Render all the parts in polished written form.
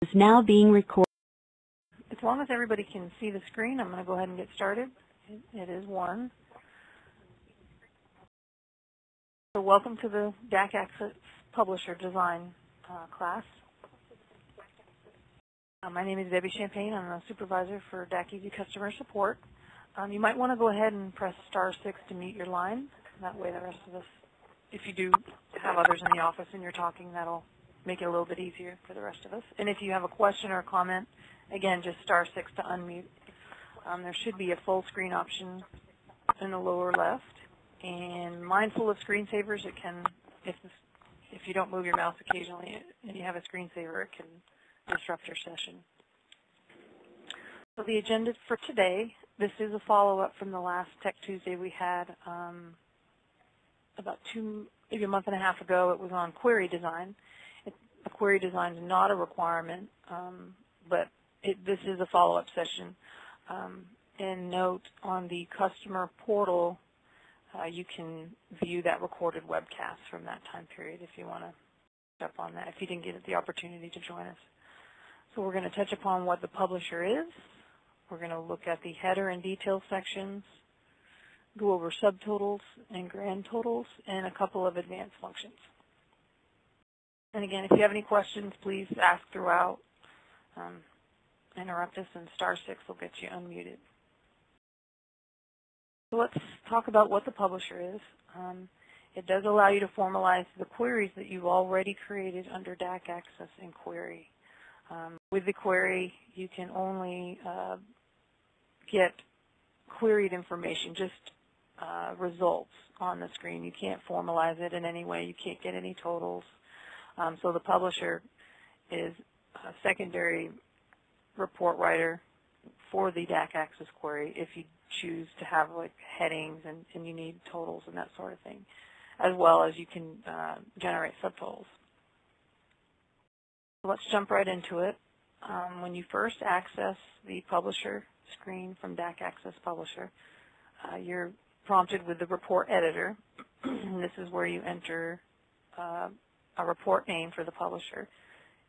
is now being recorded. As long as everybody can see the screen, I'm going to go ahead and get started. It is 1. So welcome to the DacAccess Publisher Design class. My name is Debbie Champagne. I'm a supervisor for DacEasy Customer Support. You might want to go ahead and press *6 to mute your line. That way the rest of us, if you do have others in the office and you're talking, that'll make it a little bit easier for the rest of us. And if you have a question or a comment, again, just *6 to unmute. There should be a full screen option in the lower left. And mindful of screensavers, it can, if you don't move your mouse occasionally and you have a screensaver, it can disrupt your session. So the agenda for today, this is a follow-up from the last Tech Tuesday we had about maybe a month and a half ago. It was on query design. A query design is not a requirement, but this is a follow-up session. And note on the customer portal, you can view that recorded webcast from that time period if you want to touch up on that, if you didn't get the opportunity to join us. So we're going to touch upon what the publisher is. We're going to look at the header and detail sections, go over subtotals and grand totals, and a couple of advanced functions. And again, if you have any questions, please ask throughout. Interrupt us, and *6 will get you unmuted. So let's talk about what the publisher is. It does allow you to formalize the queries that you've already created under DacAccess and Query. With the query, you can only get queried information, just results on the screen. You can't formalize it in any way. You can't get any totals. So the publisher is a secondary report writer for the DacAccess query if you choose to have like headings and you need totals and that sort of thing, as well as you can generate subtotals. So let's jump right into it. When you first access the publisher screen from DacAccess Publisher, you're prompted with the report editor. And this is where you enter a report name for the publisher.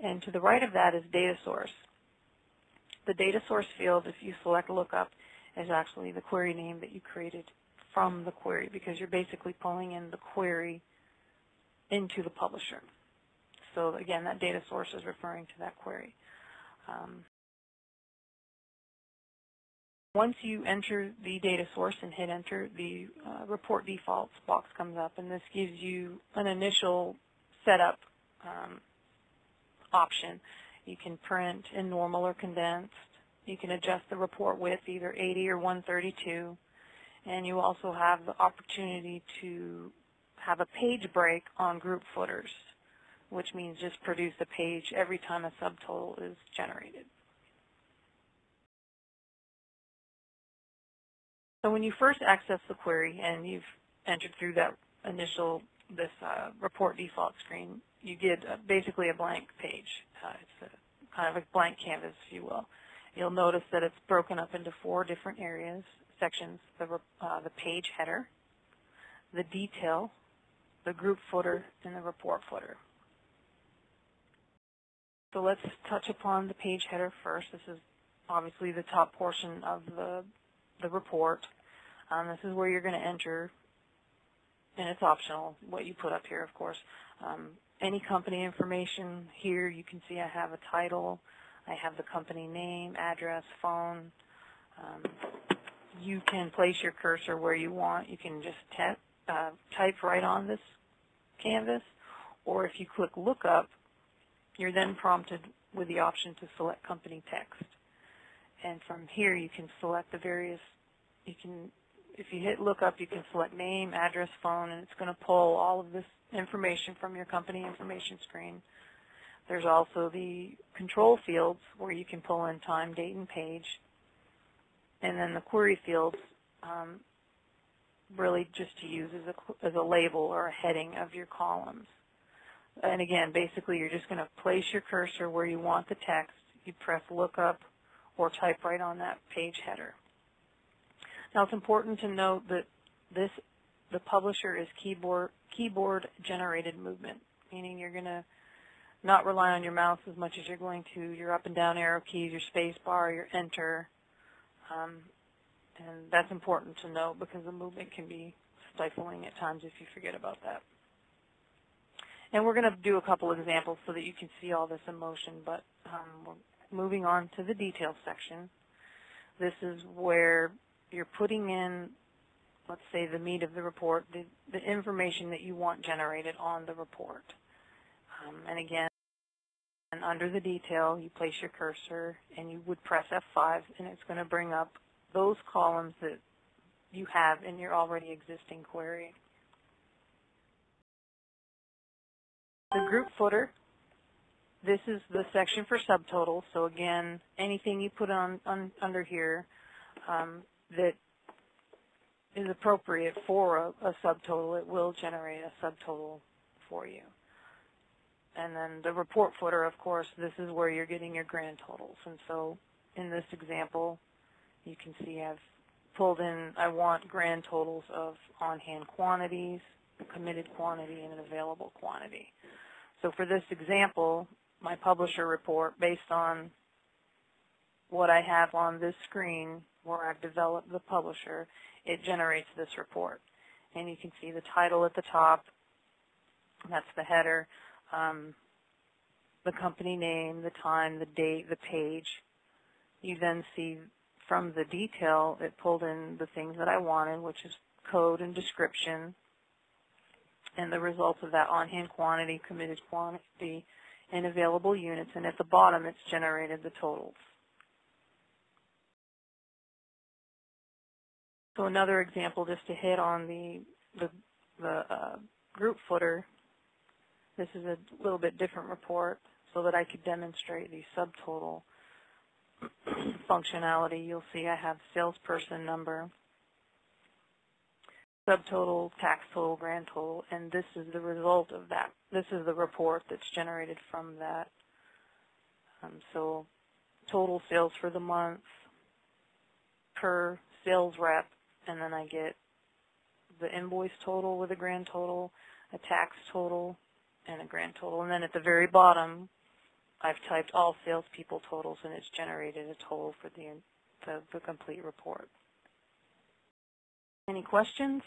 And to the right of that is data source. The data source field, if you select lookup, is actually the query name that you created from the query, because you're basically pulling in the query into the publisher. So again, that data source is referring to that query. Once you enter the data source and hit enter, the report defaults box comes up, and this gives you an initial setup option. You can print in normal or condensed. You can adjust the report width, either 80 or 132. And you also have the opportunity to have a page break on group footers, which means just produce a page every time a subtotal is generated. So when you first access the query and you've entered through that initial, report default screen, you get basically a blank page. It's kind of a blank canvas, if you will. You'll notice that it's broken up into 4 different areas, sections: the page header, the detail, the group footer, and the report footer. So let's touch upon the page header first. This is obviously the top portion of the report. This is where you're going to enter, and it's optional what you put up here, of course. Any company information here. You can see I have a title. I have the company name, address, phone. You can place your cursor where you want. You can just type right on this canvas, or if you click lookup, you're then prompted with the option to select company text. And from here you can select the various, if you hit lookup, you can select name, address, phone, and it's going to pull all of this information from your company information screen. There's also the control fields where you can pull in time, date, and page. And then the query fields, really just to use as a label or a heading of your columns. And again, basically you're just going to place your cursor where you want the text. You press lookup or type right on that page header. Now it's important to note that the publisher is keyboard generated movement, meaning you're going to not rely on your mouse as much as you're going to your up and down arrow keys, your space bar, your enter. And that's important to know because the movement can be stifling at times if you forget about that. And we're going to do a couple of examples so that you can see all this in motion, but we're moving on to the details section. This is where you're putting in, let's say, the meat of the report, the information that you want generated on the report. And again, under the detail, you place your cursor and you would press F5, and it's going to bring up those columns that you have in your already existing query. The group footer, this is the section for subtotals. So again, anything you put under here that is appropriate for a subtotal, it will generate a subtotal for you. And then the report footer, of course, this is where you're getting your grand totals. And so in this example, you can see I've pulled in, I want grand totals of on-hand quantities, committed quantity, and an available quantity. So for this example, my publisher report, based on what I have on this screen where I've developed the publisher, it generates this report. And you can see the title at the top, that's the header, the company name, the time, the date, the page. You then see from the detail, it pulled in the things that I wanted, which is code and description, and the results of that on-hand quantity, committed quantity, and available units. And at the bottom, it's generated the totals. So another example, just to hit on the group footer, this is a little bit different report so that I could demonstrate the subtotal functionality. You'll see I have salesperson number, subtotal, tax total, grand total, and this is the result of that. This is the report that's generated from that. So total sales for the month per sales rep, and then I get the invoice total with a grand total, a tax total, and a grand total. And then at the very bottom, I've typed all salespeople totals, and it's generated a total for the complete report. Any questions?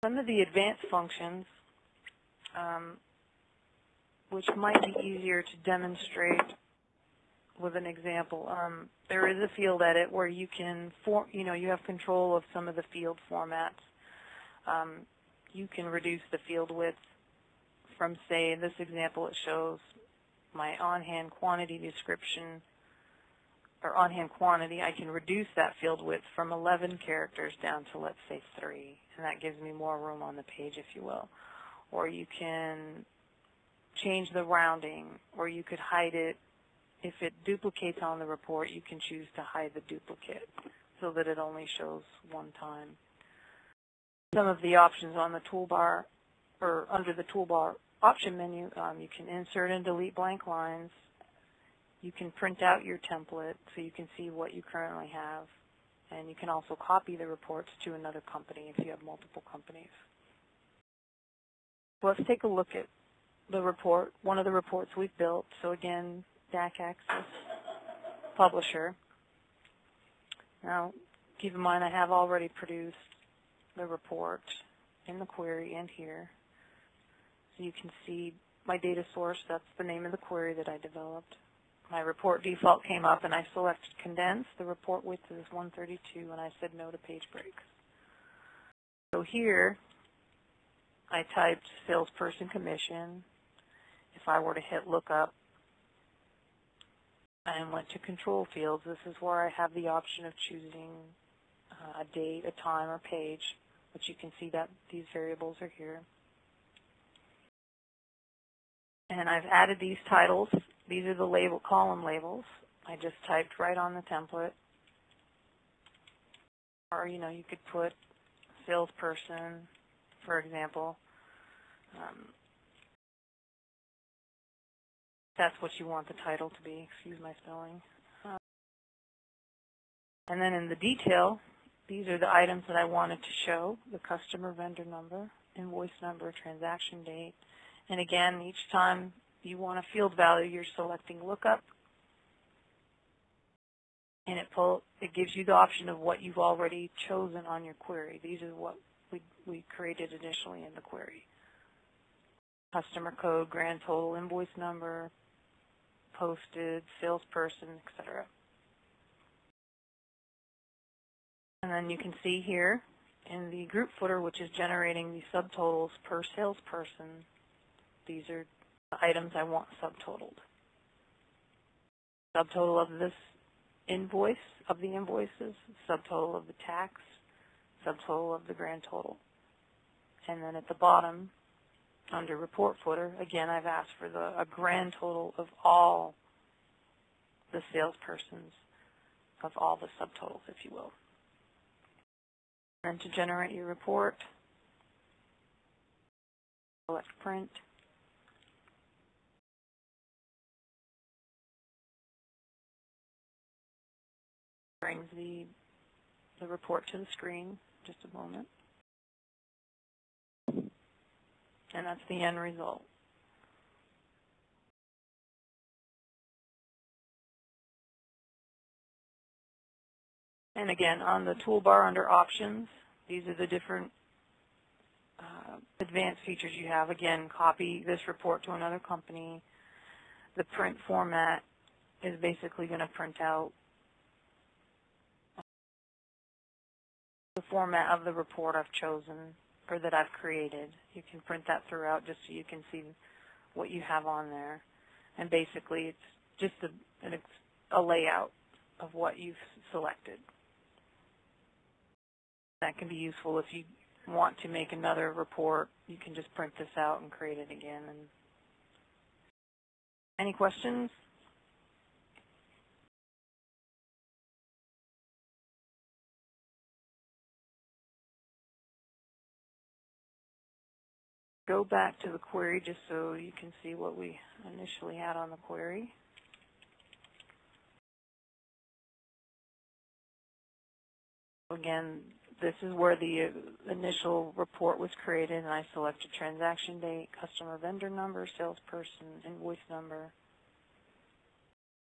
Some of the advanced functions, which might be easier to demonstrate with an example. There is a field edit where you can, you have control of some of the field formats. You can reduce the field width from, say, in this example, it shows my on-hand quantity description, or on-hand quantity. I can reduce that field width from 11 characters down to, let's say, 3, and that gives me more room on the page, if you will. Or you can change the rounding, or you could hide it. If it duplicates on the report, you can choose to hide the duplicate so that it only shows one time. Some of the options on the toolbar, or under the toolbar option menu, you can insert and delete blank lines. You can print out your template so you can see what you currently have. And you can also copy the reports to another company if you have multiple companies. So let's take a look at the report, one of the reports we've built. So again, DacAccess Publisher. Now, keep in mind I have already produced the report in the query and here. So you can see my data source, that's the name of the query that I developed. My report default came up and I selected condense. The report width is 132 and I said no to page breaks. So here I typed salesperson commission. If I were to hit lookup and went to control fields, this is where I have the option of choosing a date, a time, or page, which you can see that these variables are here. And I've added these titles. These are the label column labels. I just typed right on the template. Or, you could put salesperson, for example. That's what you want the title to be. Excuse my spelling. And then in the detail, these are the items that I wanted to show, the customer vendor number, invoice number, transaction date. And again, each time you want a field value, you're selecting lookup, and it gives you the option of what you've already chosen on your query. These are what we created initially in the query. Customer code, grand total, invoice number, posted, salesperson, etc. And then you can see here in the group footer, which is generating the subtotals per salesperson, these are the items I want subtotaled. Subtotal of this invoice, of the invoices, subtotal of the tax, subtotal of the grand total. And then at the bottom, under report footer, again, I've asked for a grand total of all the salespersons, of all the subtotals, if you will. And to generate your report, select print. Brings the report to the screen. Just a moment. And that's the end result. And again, on the toolbar under options, these are the different advanced features you have. Again, copy this report to another company. The print format is basically going to print out the format of the report I've chosen or that I've created. You can print that throughout just so you can see what you have on there. And basically, it's just a layout of what you've selected. That can be useful if you want to make another report. You can just print this out and create it again. And any questions? Go back to the query just so you can see what we initially had on the query. Again, this is where the initial report was created, and I selected transaction date, customer vendor number, salesperson, invoice number.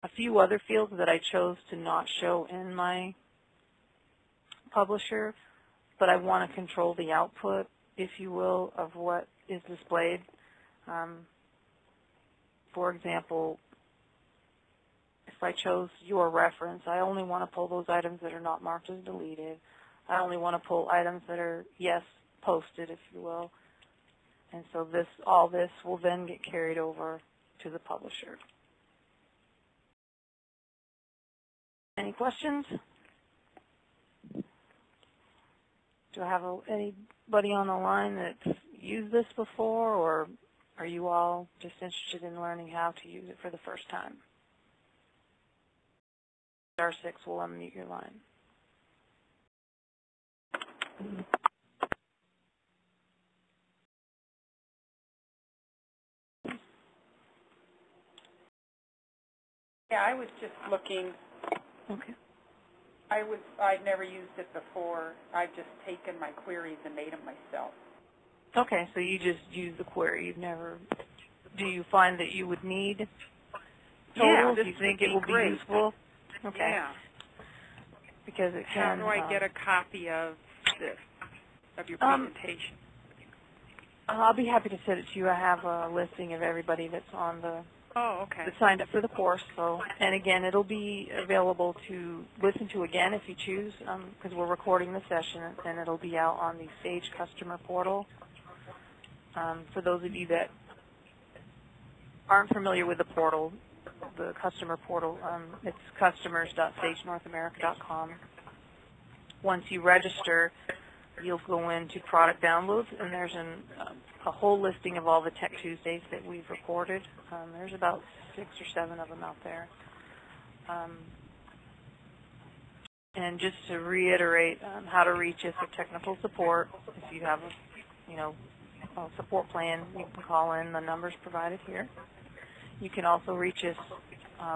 A few other fields that I chose to not show in my publisher, but I want to control the output, if you will, of what is displayed. For example, if I chose your reference, I only want to pull those items that are not marked as deleted. I only want to pull items that are, yes, posted, if you will. And so all this will then get carried over to the publisher. Any questions? Do I have anybody on the line that's used this before, or are you all just interested in learning how to use it for the first time? *6 will unmute your line. Yeah, I was just looking. Okay. I've never used it before. I've just taken my queries and made them myself. Okay, so you just use the query. You've never. Do you find that you would need totals? Yeah, Do you think it will be useful? Okay. Yeah. Because it can. How do I get a copy of this, of your presentation? I'll be happy to send it to you. I have a listing of everybody that's on the. Oh, okay. That signed up for the course. So, and again, it'll be available to listen to again if you choose, because we're recording the session, and it'll be out on the Sage Customer Portal. For those of you that aren't familiar with the portal, the customer portal, it's customers.sagenorthamerica.com. Once you register, you'll go into product downloads, and there's a whole listing of all the Tech Tuesdays that we've recorded. There's about 6 or 7 of them out there. And just to reiterate how to reach us for technical support, if you have a support plan, you can call in the numbers provided here. You can also reach us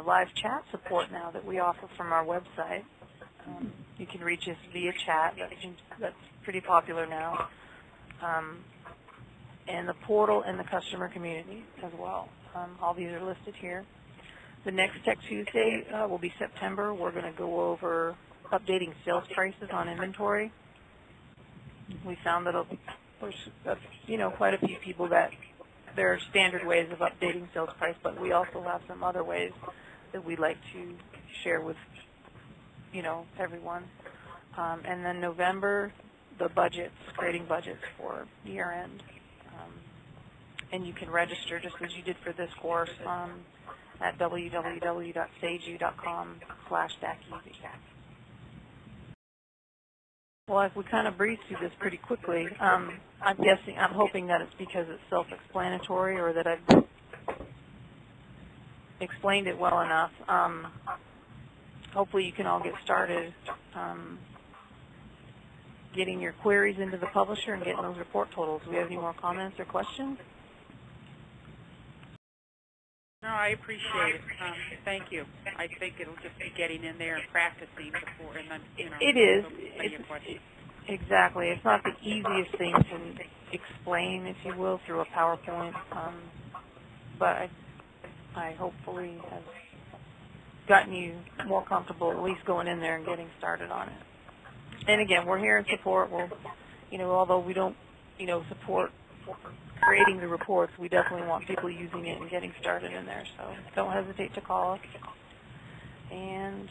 live chat support now that we offer from our website. You can reach us via chat. That's pretty popular now. and the portal and the customer community as well. All these are listed here. The next Tech Tuesday will be September. We're going to go over updating sales prices on inventory. We found that there's quite a few people that there are standard ways of updating sales price, but we also have some other ways that we'd like to share with everyone. And then November, the budgets, creating budgets for year end. And you can register just as you did for this course at www.sageu.com/DacEasy. Well, if we kind of breezed through this pretty quickly, I'm hoping that it's because it's self-explanatory or that I've explained it well enough. Hopefully you can all get started getting your queries into the publisher and getting those report totals. Do we have any more comments or questions? No, I appreciate it. Thank you. I think it'll just be getting in there and practicing before, and then, it is. Questions. Exactly. It's not the easiest thing to explain, if you will, through a PowerPoint, but I hopefully have gotten you more comfortable at least going in there and getting started on it. And again, we're here in support. We'll, although we don't, support creating the reports, we definitely want people using it and getting started in there. So don't hesitate to call us. And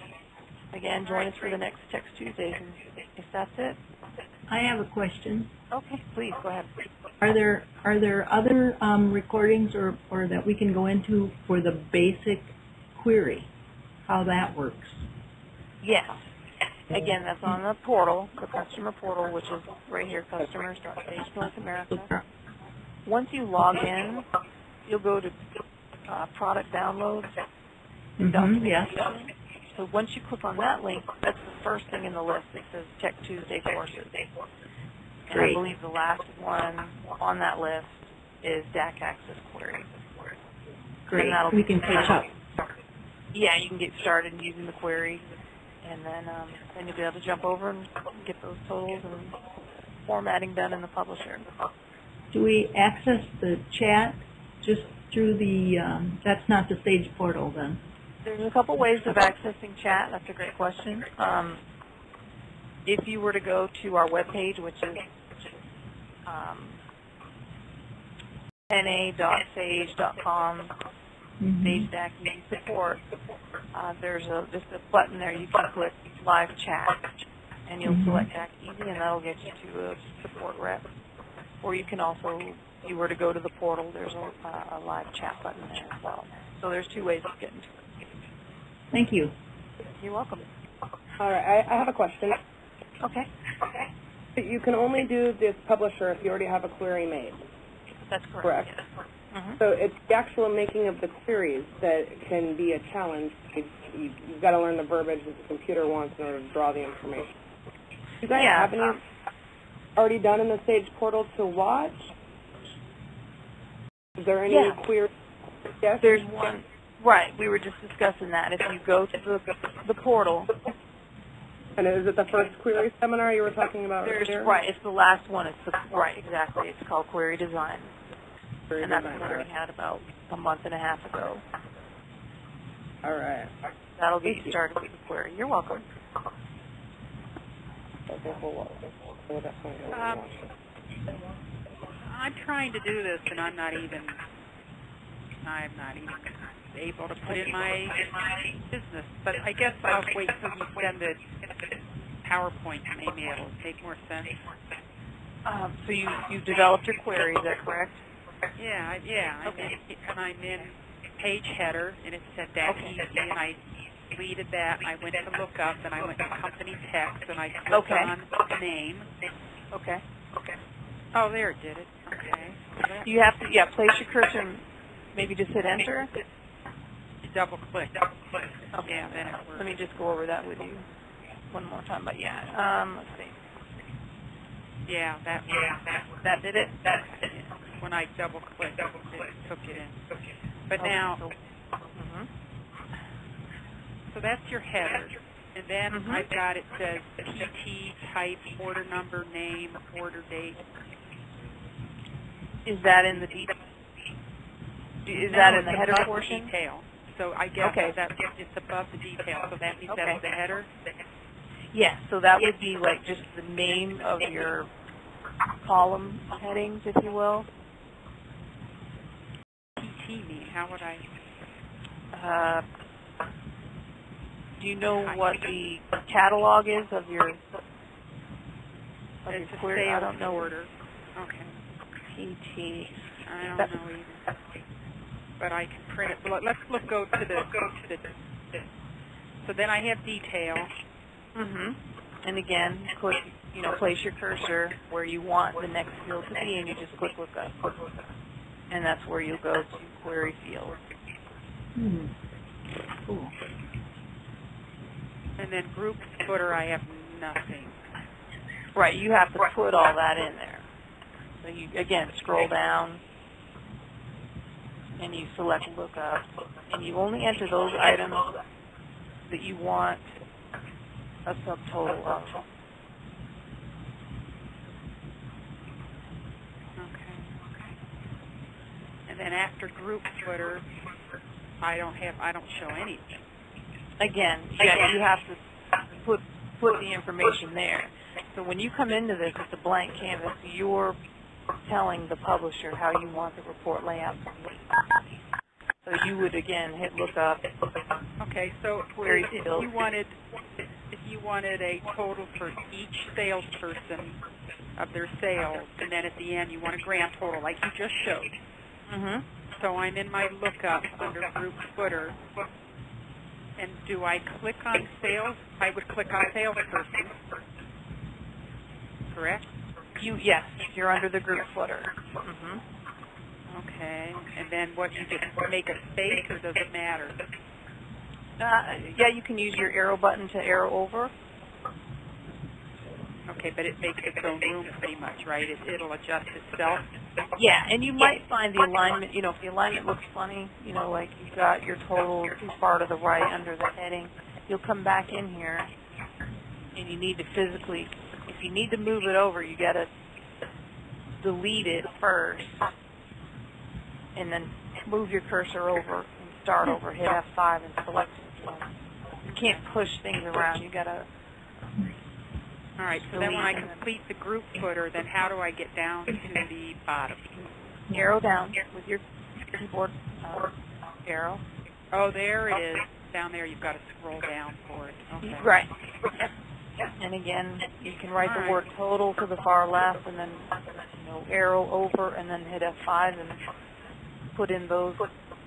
again, join us for the next Text Tuesdays. And if that's it. I have a question. Okay, please go ahead. Are there other recordings or that we can go into for the basic query? How that works? Yes. Again, that's on the portal, the customer portal, which is right here, customers.sage.America. Once you log in, you'll go to product downloads. Yes. So once you click on that link, that's the first thing in the list that says Tech Tuesday courses. And I believe the last one on that list is DacAccess Query. Great. We can catch up. Yeah, you can get started using the query, and then you'll be able to jump over and get those totals and formatting done in the publisher. Do we access the chat just through the, that's not the Sage portal then? There's a couple ways of accessing chat. That's a great question. If you were to go to our webpage, which is na.sage.com, Sage DacEasy support, there's just a button there you can click live chat, and you'll select DacEasy, and that'll get you to a support rep. Or you can also, if you were to go to the portal, there's a live chat button there as well. So there's two ways of getting to it. Thank you. You're welcome. All right, I have a question. Okay. You can only do this publisher if you already have a query made. That's correct. Correct. Yes. So it's the actual making of the queries that can be a challenge. You've got to learn the verbiage that the computer wants in order to draw the information. Do you guys have any already done in the Sage portal to watch? Is there any query? Yes? There's one. Right. We were just discussing that. If you go to the portal. And is it the first query seminar you were talking about earlier? Right. It's the last one. Right, exactly. It's called Query Design. And that's what we had about a month and a half ago. All right. That'll get you started with the query. You're welcome. I'm trying to do this, and I'm not even able to put in my business. But I guess I'll wait till you send the PowerPoint to me. It'll make more sense. So you developed your query, is that correct? Yeah. Okay. And I'm in page header, and it said DacEasy, and I deleted that. I went to look up, and I went to company text, and I clicked on the name. Okay. Oh, there it did it. Okay. You have to, place your cursor and maybe just hit enter. Double click. Okay. Yeah, then it works. Let me just go over that with you one more time. But let's see. Yeah, that did it. When I double clicked, it took it in. But now, so that's your header, and then I've got, it says PT, type, order number, name, order date. Is that in the Is that in the header above portion? Detail. So I guess Okay. that it's above the detail, so that means Okay. that's the header? Yes, so that would be like just the name of your column headings, if you will. PT mean, how would I? Do you know what the catalog is of your It's a query? I sales don't know. order. Okay. PT. I don't know either. But I can print it. Well, let's go to the. So then I have detail. And again, click, place your cursor where you want the next field to be, and you just click look up. And that's where you'll go to query field. Cool. And then group footer, I have nothing. Right, you have to put all that in there. So you, again, scroll down, and you select lookup, and you only enter those items that you want a subtotal of. Okay. And then after group footer, I don't show anything. Again, yeah, you have to put the information there. So when you come into this, it's a blank canvas. You're telling the publisher how you want the report layout to be. So you would again hit lookup. Okay, so Query if field. you wanted a total for each salesperson of their sales, and then at the end you want a grand total like you just showed. So I'm in my lookup under group footer, and do I click on sales? I would click on salesperson, correct? Yes, you're under the group footer. Okay, and then what, you just make a space, or does it matter? Yeah, you can use your arrow button to arrow over. Okay, but it makes its own room pretty much, right? It'll adjust itself? Yeah, and you might find the alignment, if the alignment looks funny, like you've got your total too far to the right under the heading, you'll come back in here, and you need to physically, if you need to move it over, you got to delete it first, and then move your cursor over and start over, hit F5 and select it. You can't push things around, you got to. All right, so then when I complete the group footer, then how do I get down to the bottom? Arrow down with your keyboard arrow. Oh, there it is. Down there, you've got to scroll down for it. Okay. Right. And again, you can write the word total to the far left, and then arrow over, and then hit F5 and put in those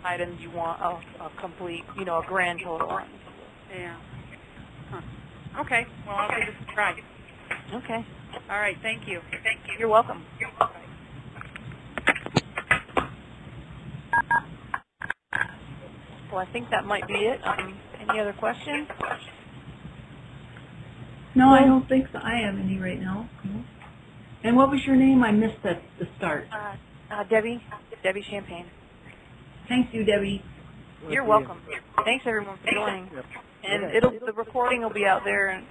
items you want a complete, a grand total on. Yeah. Huh. Okay. Well, I'll give this a try. Okay. All right. Thank you. You're welcome. Well, I think that might be it. Any other questions? No, I don't think so. I have any right now. And what was your name? I missed the start. Debbie Champagne. Thanks you, Debbie. You're welcome. Thanks everyone for joining. And the recording will be out there. And